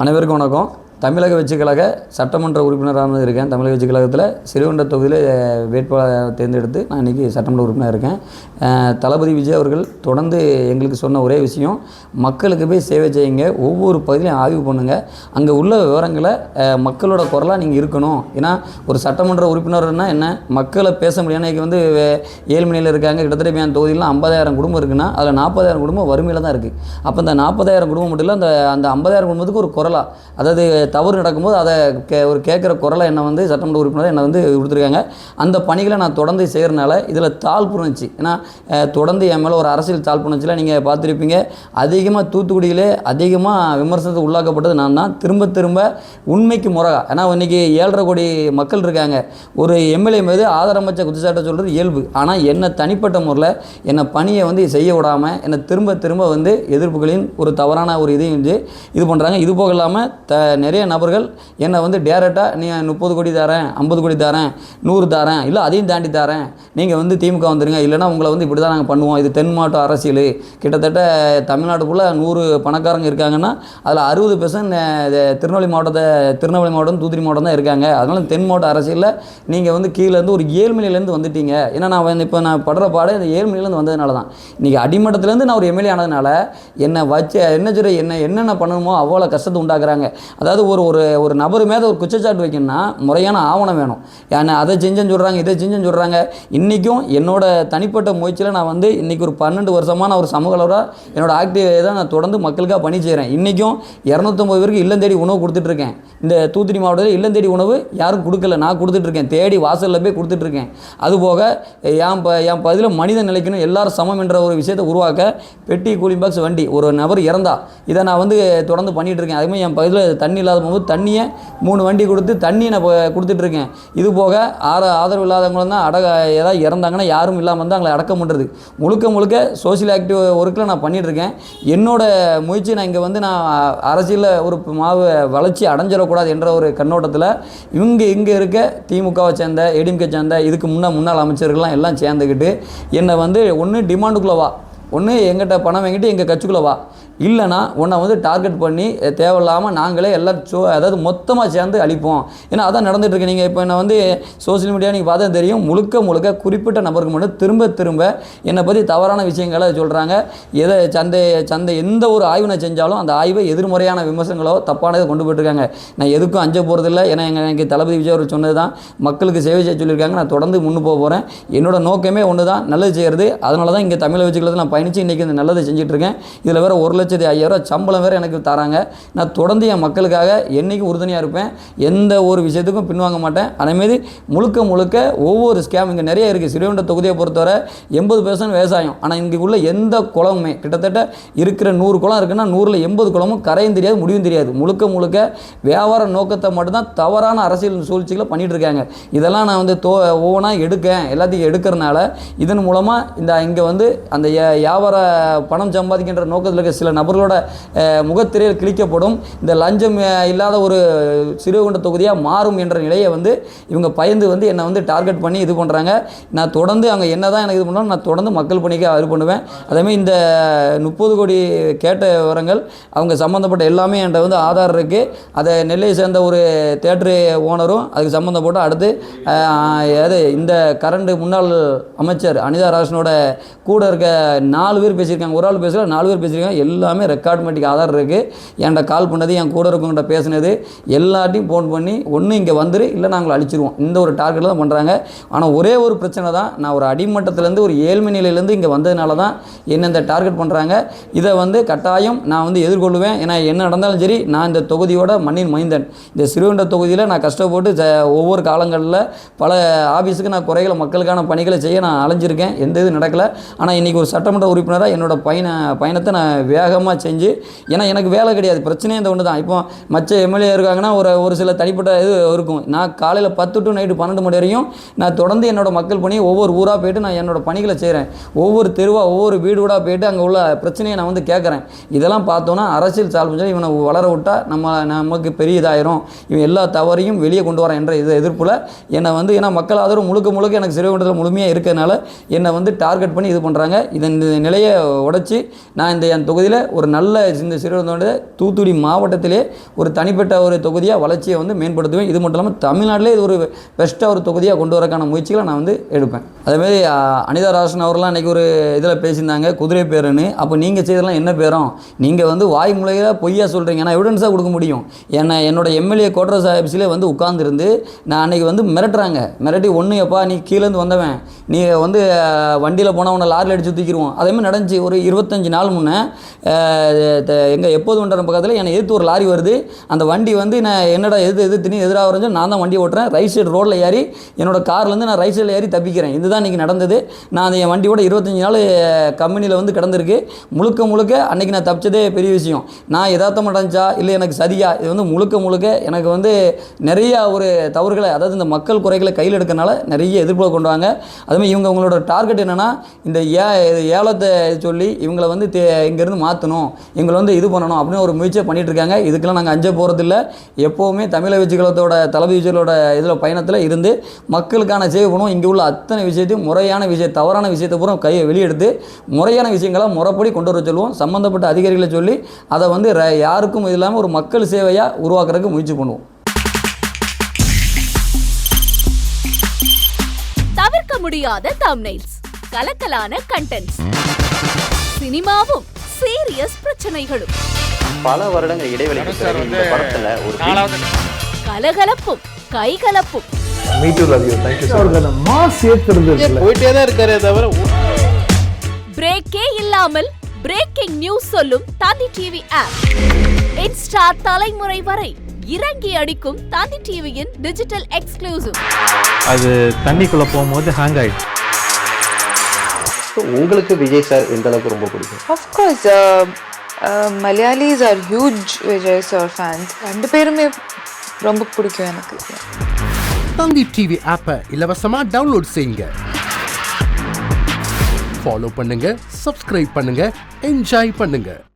அனைவருக்கும் வணக்கம். தமிழக வெற்றிக் கழக சட்டமன்ற உறுப்பினராக இருக்கேன். தமிழக வெற்றிக் கழகத்தில் சிறுவண்ட தொகுதியில் வேட்பாளர் தேர்ந்தெடுத்து நான் இன்றைக்கி சட்டமன்ற உறுப்பினர் இருக்கேன். தளபதி விஜய் அவர்கள் தொடர்ந்து எங்களுக்கு சொன்ன ஒரே விஷயம், மக்களுக்கு போய் சேவை செய்யுங்க, ஒவ்வொரு பகுதியிலையும் ஆய்வு பண்ணுங்கள், அங்கே உள்ள விவரங்களை மக்களோட குரலாக நீங்கள் இருக்கணும். ஏன்னா ஒரு சட்டமன்ற உறுப்பினர்னா என்ன, மக்களை பேச முடியும். இன்றைக்கி வந்து ஏழ்மனையில் இருக்காங்க, கிட்டத்தட்ட என் தொகுதியிலாம் 50,000 குடும்பம் இருக்குன்னா அதில் 40,000 குடும்பம் வறுமையில் தான் இருக்குது. அப்போ இந்த 40,000 குடும்பம் மட்டும் இல்லை, அந்த 50,000 குடும்பத்துக்கு ஒரு குரலாக, அதாவது தவறு நடக்கும்போது அதை ஒரு கேட்குற குரலை என்னை வந்து சட்டமன்ற உறுப்பினர் என்னை வந்து கொடுத்துருக்காங்க. அந்த பணிகளை நான் தொடர்ந்து செய்கிறனால இதில் தாழ்ப்புணர்ச்சி, ஏன்னா தொடர்ந்து என் மேலே ஒரு அரசியல் தாழ்ப்புணர்ச்சியில் நீங்கள் பார்த்துருப்பீங்க. அதிகமாக தூத்துக்குடியிலே அதிகமாக விமர்சனத்துக்கு உள்ளாக்கப்பட்டது நான் தான். திரும்ப உண்மைக்கு முறையாக, ஏன்னா இன்றைக்கி 7.5 கோடி மக்கள் இருக்காங்க. ஒரு எம்எல்ஏ மீது ஆதாரமற்ற குற்றச்சாட்டை சொல்கிறது இயல்பு. ஆனால் என்னை தனிப்பட்ட முறையில் என்னை பணியை வந்து செய்ய விடாமல் என்னை திரும்ப வந்து எதிர்ப்புகளின் ஒரு தவறான ஒரு இதையும் இது பண்ணுறாங்க. இது போக இல்லாமல் நிறைய நபர்கள் என்னை வந்து டேரெக்டாக நீ 30 கோடி தரேன், 50 கோடி தரேன், 100 தரேன், இல்லை அதையும் தாண்டி தரேன், நீங்கள் வந்து திமுக வந்துடுங்க, இல்லைனா உங்களை வந்து இப்படி தான் நாங்கள் பண்ணுவோம், இது தென் மாவட்ட அரசியல், கிட்டத்தட்ட தமிழ்நாட்டுக்குள்ளே 100 பணக்காரங்க இருக்காங்கன்னா அதில் 60% திருநெல்வேலி மாவட்டம் தூத்துக்குடி மாவட்டம் தான் இருக்காங்க. அதனால் தென் மாவட்ட அரசியலில் நீங்கள் வந்து கீழேருந்து ஒரு ஏழ்மலையிலேருந்து வந்துட்டீங்க. ஏன்னா நான் இப்போ நான் படுற பாடு இந்த ஏழ்மலையிலேருந்து வந்ததுனால தான். இன்றைக்கி அடிமட்டத்துலேருந்து நான் ஒரு எம்எல்ஏ ஆனதுனால என்னை வச்சு என்னென்ன பண்ணணுமோ அவ்வளோ கஷ்டத்தை உண்டாக்குறாங்க. அதாவது ஒரு நபர் மேலே ஒரு குற்றச்சாட்டு வைக்கணும்னா முறையான ஆவணம் வேணும். ஏன்னா அதை செஞ்சேன்னு சொல்கிறாங்க, இதை செஞ்சேன்னு சொல்கிறாங்க. இன்றைக்கும் என்னோட தனிப்பட்ட முயற்சியில் நான் வந்து இன்றைக்கி ஒரு 12 வருஷமாக நான் ஒரு சமூகலவராக என்னோட ஆக்டிவிட்டியை தான் நான் தொடர்ந்து மக்களுக்காக பணி செய்கிறேன். இன்றைக்கும் 250 பேருக்கு இல்லம் தேடி உணவு கொடுத்துட்ருக்கேன். இந்த தூத்துக்குடி மாவட்டத்தில் இல்லம் தேடி உணவு யாரும் கொடுக்கல, நான் கொடுத்துட்ருக்கேன். தேடி வாசலில் போய் கொடுத்துட்ருக்கேன். அதுபோக என் பதில் மனிதன் நிலைக்கணும், எல்லாரும் சமம் என்ற ஒரு விஷயத்தை உருவாக்க பெட்டி கூலிங் பாக்ஸ் வண்டி, ஒரு நபர் இறந்தா இதை நான் வந்து தொடர்ந்து பண்ணிகிட்ருக்கேன். அதேமாதிரி என் பதில் தண்ணி இல்லாத போது தண்ணியை 3 வண்டி கொடுத்து தண்ணியை நான் கொடுத்துட்ருக்கேன். இது போக ஆதரவு இல்லாதவங்களும் தான் ஏதாவது இறந்தாங்கன்னா யாரும் இல்லாமல் வந்து அவங்களை அடக்கம் பண்ணுறது, முழுக்க சோசியல் ஆக்டிவ் ஒர்க்கில் நான் பண்ணிகிட்ருக்கேன். என்னோடய முயற்சி நான் இங்கே வந்து நான் அரசியலில் ஒரு வளர்ச்சி அடைஞ்சிடக்கூடாது என்ற ஒரு கண்ணோட்டத்தில் இங்கே இருக்க திமுகவை சேர்ந்த ஏடிஎம்கே சேர்ந்த இதுக்கு முன்னாள் அமைச்சர்கள்லாம் எல்லாம் சேர்ந்துக்கிட்டு என்னை வந்து ஒன்று டிமாண்டுக்குள்ளே வா, ஒன்று எங்கிட்ட பணம் வாங்கிட்டு எங்கள் கட்சிக்குள்ளே வா, இல்லைனா உன்னை வந்து டார்கெட் பண்ணி தேவையில்லாமல் நாங்களே எல்லாம் அதாவது மொத்தமாக சேர்ந்து அழிப்போம். ஏன்னா அதான் நடந்துகிட்ருக்கு. நீங்கள் இப்போ என்னை வந்து சோசியல் மீடியா நீங்கள் பார்த்தா தெரியும், முழுக்க குறிப்பிட்ட நபருக்கு மட்டும் திரும்ப என்னை பற்றி தவறான விஷயங்களை சொல்கிறாங்க. எதை சந்தை எந்த ஒரு ஆய்வு நான் செஞ்சாலும் அந்த ஆய்வை எதிர்மறையான விமர்சனங்களோ தப்பானதை கொண்டு போயிட்டுருக்காங்க. நான் எதுக்கும் அஞ்ச போகிறதில்ல. ஏன்னா எனக்கு தளபதி விஜய் அவர் சொன்னது தான், மக்களுக்கு சேவை செய்ய சொல்லியிருக்காங்க. நான் தொடர்ந்து போக போகிறேன். என்னோட நோக்கமே ஒன்று தான், நல்லது செய்கிறது. அதனால தான் இங்கே தமிழை வச்சுக்கிறது நான் பயணித்து இன்றைக்கி இந்த நல்லதை செஞ்சுட்ருக்கேன். இதில் வேறு 1,05,000 சம்பளம் வேறு எனக்கு தராங்க. நான் தொடர்ந்து என் மக்களுக்காக என்றைக்கும் உறுதுணையாக இருப்பேன். எந்த ஒரு விஷயத்துக்கும் பின்வாங்க மாட்டேன். அதேமாரி முழுக்க ஒவ்வொரு ஸ்கேம் இங்கே நிறைய இருக்குது. சிறுவண்ட தொகுதியை பொறுத்தவரை 80% விவசாயம். ஆனால் இங்கே உள்ள எந்த குளமுமே, கிட்டத்தட்ட இருக்கிற 100 குளம் இருக்குன்னா 100ல் 80 குளமும் கரையும் தெரியாது, முடிவும் தெரியாது. முழுக்க வியாபார நோக்கத்தை மட்டும்தான் தவறான அரசியல் சூழ்ச்சிகளை பண்ணிகிட்டு இருக்காங்க. இதெல்லாம் நான் வந்து ஒவ்வொன்றா எல்லாத்தையும் எடுக்கிறனால இதன் மூலமாக இங்கே வந்து அந்த வியாபார பணம் சம்பாதிக்கின்ற நோக்கத்தில் இருக்க சில நபர்களோட முகத்திரையில் கிழிக்கப்படும். இந்த லஞ்சம் இல்லாத ஒரு சிறுவண்ட தொகுதியாக மாறும் என்ற நிலையை வந்து இவங்க பயந்து வந்து என்னை வந்து டார்கெட் பண்ணி இது பண்ணுறாங்க. நான் தொடர்ந்து அவங்க என்ன தான் எனக்கு இது பண்ணாலும் நான் தொடர்ந்து மக்கள் பணிக்கு இது பண்ணுவேன். அதேமாதிரி இந்த 30 கோடி கேட்ட விவரங்கள் அவங்க சம்மந்தப்பட்ட எல்லாமே என்கிட்ட வந்து ஆதார் இருக்குது. அதை நெல்லையை சேர்ந்த ஒரு தேட்டரு ஓனரும் அதுக்கு சம்மந்தப்பட்ட அடுத்து இந்த கரண்ட் முன்னாள் அமைச்சர் அனிதா ராஜனோட கூட இருக்க 4 பேர் பேசியிருக்காங்க. ஒரு ஆள் பேசல, 4 பேர் பேசியிருக்காங்க. எல்லாமே ரெக்கார்ட்மெட்டிக் ஆதார் இருக்குது. என்கிட்ட கால் பண்ணது, என் கூட இருக்கவங்கிட்ட பேசினது எல்லாத்தையும் ஃபோன் பண்ணி ஒன்று இங்கே வந்துரு, இல்லை நாங்கள் அழிச்சிருவோம், இந்த ஒரு டார்கெட்டில் தான் பண்ணுறாங்க. ஆனால் ஒரே ஒரு பிரச்சனை தான், நான் ஒரு அடிமட்டத்திலேருந்து ஒரு ஏழ்மை நிலையிலேருந்து இங்கே வந்ததுனால தான் என்ன இந்த டார்கெட் பண்ணுறாங்க. இதை வந்து கட்டாயம் நான் வந்து எதிர்கொள்வேன். ஏன்னா என்ன நடந்தாலும் சரி, நான் இந்த தொகுதியோட மண்ணின் மைந்தன். இந்த சிறுவண்ட தொகுதியில் நான் கஷ்டப்பட்டு ஒவ்வொரு காலங்களில் பல ஆஃபீஸுக்கு நான் குறைகளை மக்களுக்கான பணிகளை செய்ய நான் அலைஞ்சிருக்கேன். எந்த இது நடக்கலை. ஆனால் இன்றைக்கி ஒரு சட்டமன்ற உறுப்பினராக என்னோடய பயணத்தை நான் வேகமாக செஞ்சு, ஏன்னா எனக்கு வேலை கிடையாது, பிரச்சனையே இந்த ஒன்று தான். இப்போ மற்ற எம்எல்ஏ இருக்காங்கன்னா ஒரு சில தனிப்பட்ட இது இருக்கும். நான் காலையில் 10 to நைட்டு 12 மணி வரையும் நான் தொடர்ந்து என்னோட மக்கள் பணியை ஒவ்வொரு ஊராக போய்ட்டு நான் என்னோடய பணிகளை செய்கிறேன். ஒவ்வொரு தெருவாக ஒவ்வொரு வீடாக போய்ட்டு அங்கே உள்ள பிரச்சனையை நான் வந்து கேட்குறேன். இதெல்லாம் பார்த்தோன்னா அரசியல் சால்பு இவனை வளர விட்டால் நமக்கு பெரிய இதாயிரும், இவன் எல்லா தவறையும் வெளியே கொண்டு வரேன் என்ற எதிர்ப்பில் என்னை வந்து, ஏன்னா மக்கள் ஆதரவு முழுக்க எனக்கு சிறுவண்டத்தில் முழுமையாக இருக்கிறதுனால என்னை வந்து டார்கெட் பண்ணி இது பண்ணுறாங்க. இந்த நிலையை உடைச்சி நான் என் தொகுதியில் ஒரு நல்ல இந்த சிறுவனோட தூத்துக்குடி மாவட்டத்திலே ஒரு தனிப்பட்ட ஒரு தொகுதியாக வளர்ச்சியை வந்து மேம்படுத்துவேன். இது மட்டும் இல்லாமல் தமிழ்நாட்டிலே இது ஒரு பெஸ்ட்டாக ஒரு தொகுதியாக கொண்டு வரக்கான முயற்சிகளை நான் வந்து எடுப்பேன். அதேமாதிரி அனிதா ராசன் அவர்கள்லாம் அன்றைக்கி ஒரு இதில் பேசியிருந்தாங்க குதிரை பேருன்னு. அப்போ நீங்கள் செய்ததெல்லாம் என்ன பேரும்? நீங்கள் வந்து வாய் முறையாக பொய்யா சொல்கிறீங்க. நான் எவிடன்ஸாக கொடுக்க முடியும். என்னோட எம்எல்ஏ கோட்ரஸ் ஆஃபீஸில் வந்து உட்கார்ந்துருந்து நான் அன்றைக்கி வந்து மிரட்டுறாங்க. மிரட்டி ஒன்று எப்பா நீ கீழேருந்து வந்தவன், நீ வந்து வண்டியில் போனால் உன்னை லாரியில் அடித்து தூக்கிடுவோம். அதேமாதிரி நடந்துச்சு. ஒரு 25 நாள் முன்னே எங்கள் எப்போது ஒன்றரை பக்கத்தில் என்னை எதிர்த்து ஒரு லாரி வருது. அந்த வண்டி வந்து நான் என்னடா எதிர்த்து எதிராக வரைஞ்சோ நான் தான் வண்டி ஓட்டுறேன். ரைட் சைடு ரோட்டில் ஏறி என்னோட கார்லேருந்து நான் ரைட் சைடில் ஏறி தப்பிக்கிறேன். இதுதான் இன்றைக்கி நடந்தது. நான் அந்த என் வண்டியோட 25 நாள் கம்பெனியில் வந்து கிடந்திருக்கு. முழுக்க அன்றைக்கி நான் தப்பிச்சதே பெரிய விஷயம். நான் எதார்த்தமாக நடந்துச்சா இல்லை எனக்கு சரியா, இது வந்து முழுக்க எனக்கு வந்து நிறையா ஒரு தவறுகளை, அதாவது இந்த மக்கள் குறைகளை கையில் எடுக்கிறனால நிறைய எதிர்ப்பு கொண்டு வாங்க. அதுமாதிரி இவங்களோட டார்கெட் என்னென்னா இந்த ஏலத்தை சொல்லி இவங்களை வந்து இங்கேருந்து மாற்றணும், இவங்களை வந்து இது பண்ணணும் அப்படின்னு ஒரு முயற்சியை பண்ணிகிட்டு இருக்காங்க. இதுக்கெல்லாம் நாங்கள் அஞ்ச போகிறதில்ல. எப்போவுமே தமிழக வெற்றிகளத்தோட தளபதி விஜயோட இதில் பயணத்தில் இருந்து மக்களுக்கான சேவை பண்ணுவோம். இங்கே உள்ள அத்தனை விஷயத்தையும் முறையான தவறான விஷயத்தை பூரா வெளியெடுத்து முறையான விஷயங்களை முறைப்படி கொண்டு வர சொல்லுவோம். சம்மந்தப்பட்ட அதிகாரிகளை சொல்லி அதை வந்து யாருக்கும் இது இல்லாமல் ஒரு மக்கள் சேவையாக உருவாக்குறதுக்கு முயற்சி பண்ணுவோம். தவிர்க்க முடியாத தம்ப்நெயில்ஸ், கலக்கலான கண்டென்ட்ஸ், சினிமாவும் சீரியஸ் பிரச்சனைகளும், பல வருடங்கள் இடைவெளிக்கு பிறகு இந்த படத்துல ஒரு கலகலப்பும் கைகலப்பும், போயிட்டே தான் இருக்காரே தவிர பிரேக்கே இல்லாமல் பிரேக்கிங் நியூஸ் சொல்லும் தந்தி டிவி ஆப். இன்ஸ்டா தலைமுறை வரை இறங்கி அடிக்கும் தந்தி டிவியின் டிஜிட்டல் எக்ஸ்க்ளூசிவ். அது தண்ணிக்குள்ள போகும்போது ஹேங் ஆயிடுச்சு. உங்களுக்கு விஜய் சார் எந்த அளவுக்கு ரொம்ப பிடிக்கும்? Of course, Malayalis are huge Vijay sir fans. ரெண்டு பேருமே ரொம்ப பிடிக்கும் எனக்கு. தந்தி டிவி ஆப்பை இலவசமா டவுன்லோட் செய்யுங்க. ஃபாலோ பண்ணுங்க, சப்ஸ்கிரைப் பண்ணுங்க, என்ஜாய் பண்ணுங்க.